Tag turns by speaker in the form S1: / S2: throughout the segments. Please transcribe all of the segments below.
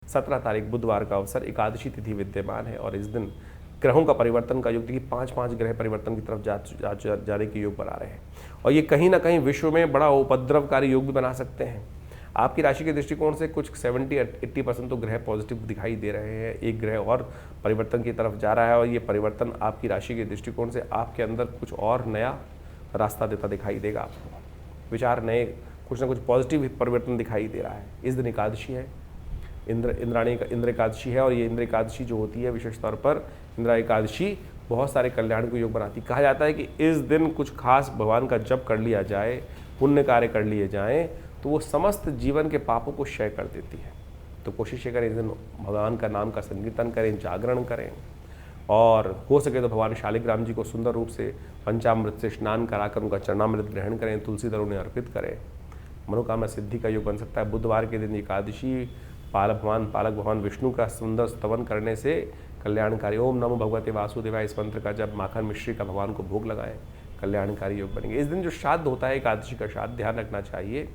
S1: 17 तारीख बुधवार का अवसर, एकादशी तिथि विद्यमान है और इस दिन ग्रहों का परिवर्तन का योग देखिए 5-5 ग्रह परिवर्तन की तरफ जाने के योग बना रहे हैं और ये कहीं ना कहीं विश्व में बड़ा उपद्रवकारी योग भी बना सकते हैं। आपकी राशि के दृष्टिकोण से कुछ 70-80% तो ग्रह पॉजिटिव दिखाई दे रहे हैं। एक ग्रह और परिवर्तन की तरफ जा रहा है और ये परिवर्तन आपकी राशि के दृष्टिकोण से आपके अंदर कुछ और नया रास्ता देता दिखाई देगा। आपको विचार नए, कुछ ना कुछ पॉजिटिव परिवर्तन दिखाई दे रहा है। इस दिन एकादशी है, इंद्र एकादशी है और ये इंद्र एकादशी जो होती है विशेष तौर पर इंद्र एकादशी बहुत सारे कल्याण को योग बनाती है। कहा जाता है कि इस दिन कुछ खास भगवान का जप कर लिया जाए, पुण्य कार्य कर लिए जाएं तो वो समस्त जीवन के पापों को क्षय कर देती है। तो कोशिश ये करें इस दिन भगवान का नाम का संकीर्तन करें, जागरण करें और हो सके तो भगवान शालिग्राम जी को सुंदर रूप से पंचामृत से स्नान कराकर उनका चरणामृत ग्रहण करें, तुलसी दल उन्हें अर्पित करें। मनोकामना सिद्धि का योग बन सकता है। बुधवार के दिन एकादशी पालक भगवान विष्णु का सुंदर स्तवन करने से कल्याणकारी। ओम नमो भगवते वासुदेवाय इस मंत्र का जब माखन मिश्री का भगवान को भोग लगाएं, कल्याणकारी योग बनेंगे। इस दिन जो श्राद्ध होता है एकादशी का श्राद्ध, ध्यान रखना चाहिए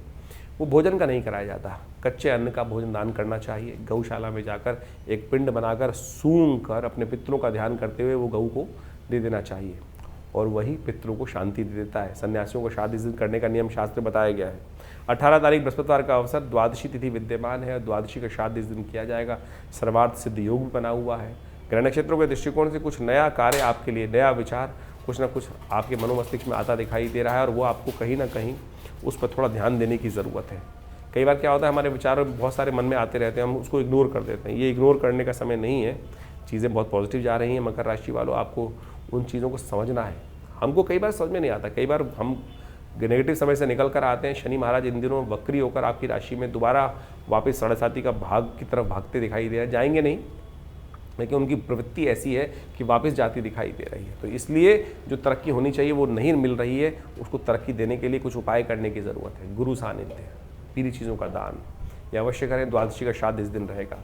S1: वो भोजन का नहीं कराया जाता, कच्चे अन्न का भोजन दान करना चाहिए। गौशाला में जाकर एक पिंड बनाकर सूंघ कर अपने पितरों का ध्यान करते हुए वो गऊ को दे देना चाहिए और वही पितरों को शांति दे देता है। सन्यासियों को श्राद्ध इस दिन करने का नियम शास्त्र बताया गया है। 18 तारीख बृहस्पतिवार का अवसर, द्वादशी तिथि विद्यमान है और द्वादशी का श्राद्ध इस दिन किया जाएगा। सर्वार्थ सिद्ध योग भी बना हुआ है। ग्रह नक्षत्रों के दृष्टिकोण से कुछ नया कार्य आपके लिए, नया विचार कुछ ना कुछ आपके मनोमस्तिष्क में आता दिखाई दे रहा है और वो आपको कहीं ना कहीं उस पर थोड़ा ध्यान देने की ज़रूरत है। कई बार क्या होता है, हमारे विचार बहुत सारे मन में आते रहते हैं, हम उसको इग्नोर कर देते हैं। ये इग्नोर करने का समय नहीं है, चीज़ें बहुत पॉजिटिव जा रही हैं। मकर राशि वालों, आपको उन चीज़ों को समझना है। हमको कई बार समझ में नहीं आता, कई बार हम नेगेटिव समय से निकल कर आते हैं। शनि महाराज इन दिनों वक्री होकर आपकी राशि में दोबारा वापस साढ़े का भाग की तरफ भागते दिखाई दे रहे हैं। जाएंगे नहीं, लेकिन उनकी प्रवृत्ति ऐसी है कि वापस जाती दिखाई दे रही है। तो इसलिए जो तरक्की होनी चाहिए वो नहीं मिल रही है, उसको तरक्की देने के लिए कुछ उपाय करने की ज़रूरत है। गुरु सानिध्य, पीली चीज़ों का दान ये अवश्य करें। द्वादशी का श्राद्ध इस दिन रहेगा।